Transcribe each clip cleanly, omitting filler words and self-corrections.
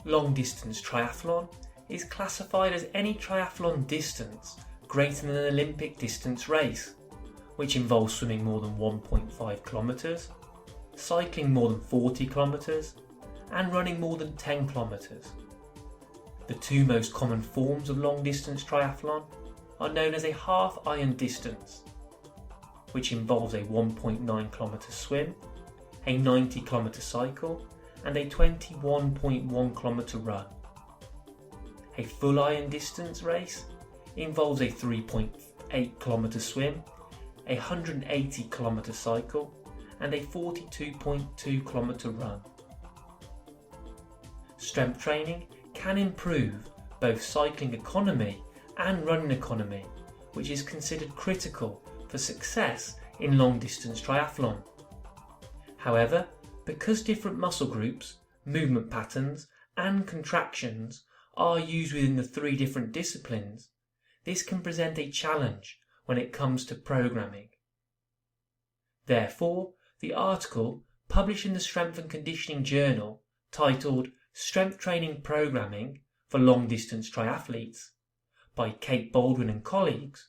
Long distance triathlon is classified as any triathlon distance greater than an Olympic distance race, which involves swimming more than 1.5 kilometres, cycling more than 40 kilometres, and running more than 10 kilometres. The two most common forms of long distance triathlon are known as a half iron distance, which involves a 1.9 kilometre swim, a 90 kilometre cycle, and a 21.1 kilometre run. A full iron distance race involves a 3.8 kilometre swim, a 180 kilometre cycle, and a 42.2 kilometre run. Strength training can improve both cycling economy and running economy, which is considered critical for success in long distance triathlon. However, because different muscle groups, movement patterns, and contractions are used within the three different disciplines, this can present a challenge when it comes to programming. Therefore, the article published in the Strength and Conditioning Journal titled Strength Training Programming for Long Distance Triathletes by Kate Baldwin and colleagues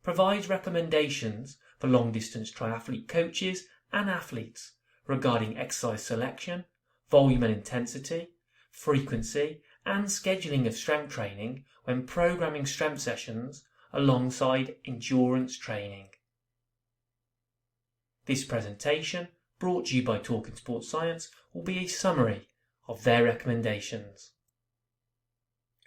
provides recommendations for long distance triathlete coaches and athletes regarding exercise selection, volume and intensity, frequency, and scheduling of strength training when programming strength sessions alongside endurance training. This presentation, brought to you by Talking Sports Science, will be a summary of their recommendations.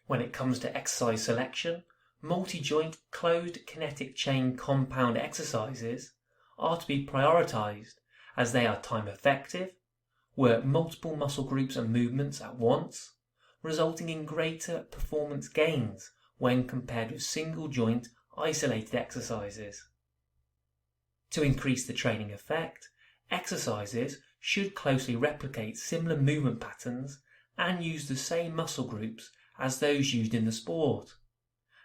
When it comes to exercise selection, multi-joint closed kinetic chain compound exercises are to be prioritised as they are time effective, work multiple muscle groups and movements at once, resulting in greater performance gains when compared with single joint isolated exercises. To increase the training effect, exercises should closely replicate similar movement patterns and use the same muscle groups as those used in the sport.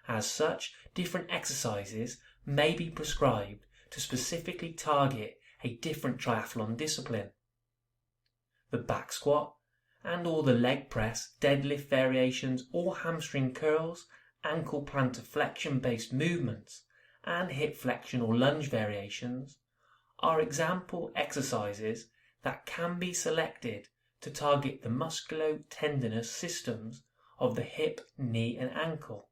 As such, different exercises may be prescribed to specifically target a different triathlon discipline. The back squat and or the leg press, deadlift variations or hamstring curls, ankle plantar flexion based movements, and hip flexion or lunge variations are example exercises that can be selected to target the musculotendinous systems of the hip, knee and ankle,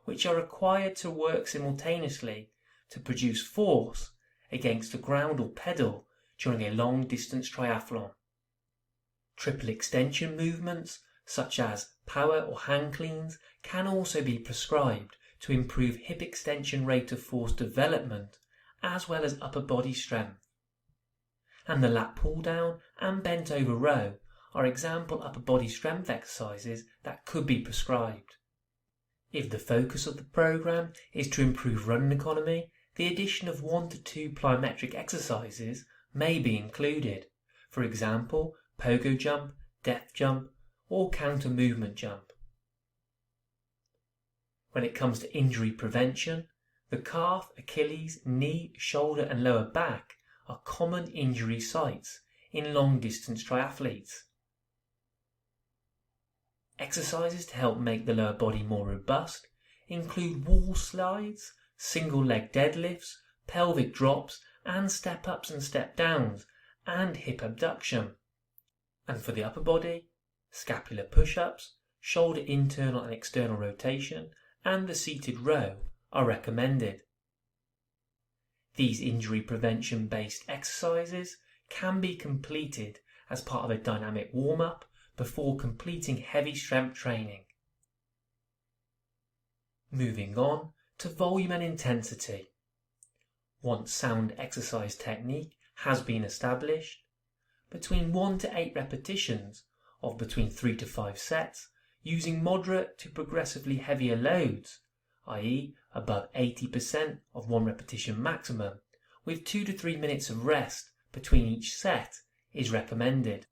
which are required to work simultaneously to produce force against the ground or pedal during a long distance triathlon. Triple extension movements such as power or hang cleans can also be prescribed to improve hip extension rate of force development as well as upper body strength. And the lat pull down and bent over row are example upper body strength exercises that could be prescribed. If the focus of the program is to improve running economy, the addition of 1 to 2 plyometric exercises may be included, for example, pogo jump, depth jump, or counter movement jump. When it comes to injury prevention, the calf, Achilles, knee, shoulder and lower back are common injury sites in long distance triathletes. Exercises to help make the lower body more robust include wall slides, single leg deadlifts, pelvic drops and step ups and step downs, and hip abduction. And for the upper body, scapular push-ups, shoulder internal and external rotation, and the seated row are recommended. These injury prevention based exercises can be completed as part of a dynamic warm-up before completing heavy strength training. Moving on to volume and intensity. Once sound exercise technique has been established, between 1 to 8 repetitions of between 3 to 5 sets using moderate to progressively heavier loads, i.e. above 80% of one repetition maximum, with 2 to 3 minutes of rest between each set is recommended.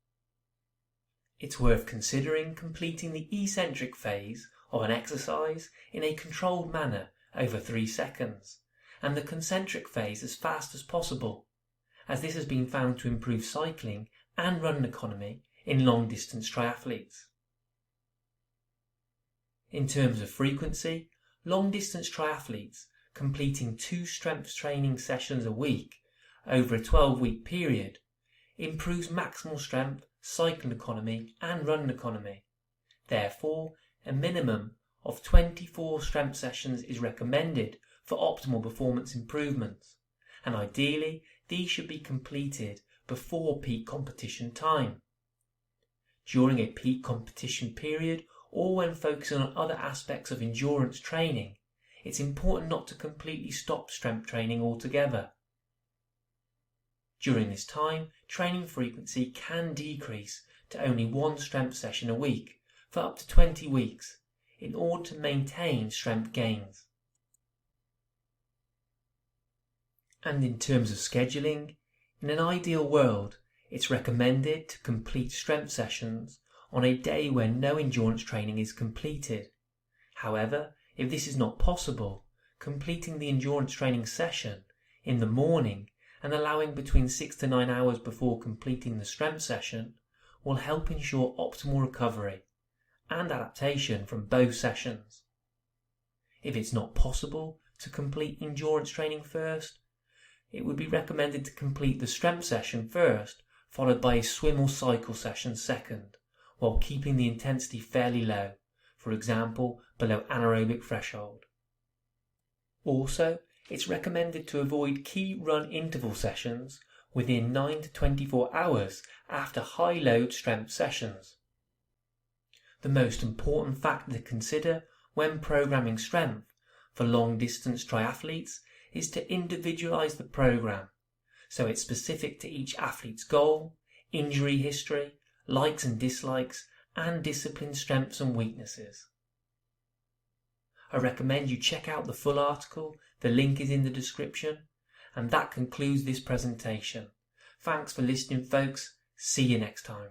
It's worth considering completing the eccentric phase of an exercise in a controlled manner over 3 seconds, and the concentric phase as fast as possible, as this has been found to improve cycling and run economy in long distance triathletes. In terms of frequency, long-distance triathletes completing 2 strength training sessions a week over a 12-week period improves maximal strength, cycling economy and running economy. Therefore, a minimum of 24 strength sessions is recommended for optimal performance improvements, and ideally these should be completed before peak competition time. During a peak competition period or when focusing on other aspects of endurance training, it's important not to completely stop strength training altogether. During this time, training frequency can decrease to only 1 strength session a week for up to 20 weeks in order to maintain strength gains. And in terms of scheduling, in an ideal world, it's recommended to complete strength sessions on a day when no endurance training is completed. However, if this is not possible, completing the endurance training session in the morning and allowing between 6 to 9 hours before completing the strength session will help ensure optimal recovery and adaptation from both sessions. If it's not possible to complete endurance training first, it would be recommended to complete the strength session first, followed by a swim or cycle session second, while keeping the intensity fairly low, for example below anaerobic threshold. Also, it's recommended to avoid key run interval sessions within 9 to 24 hours after high load strength sessions. The most important factor to consider when programming strength for long distance triathletes is to individualize the program so it's specific to each athlete's goal, injury history, likes and dislikes, and discipline strengths and weaknesses. I recommend you check out the full article, the link is in the description, and that concludes this presentation. Thanks for listening, folks. See you next time.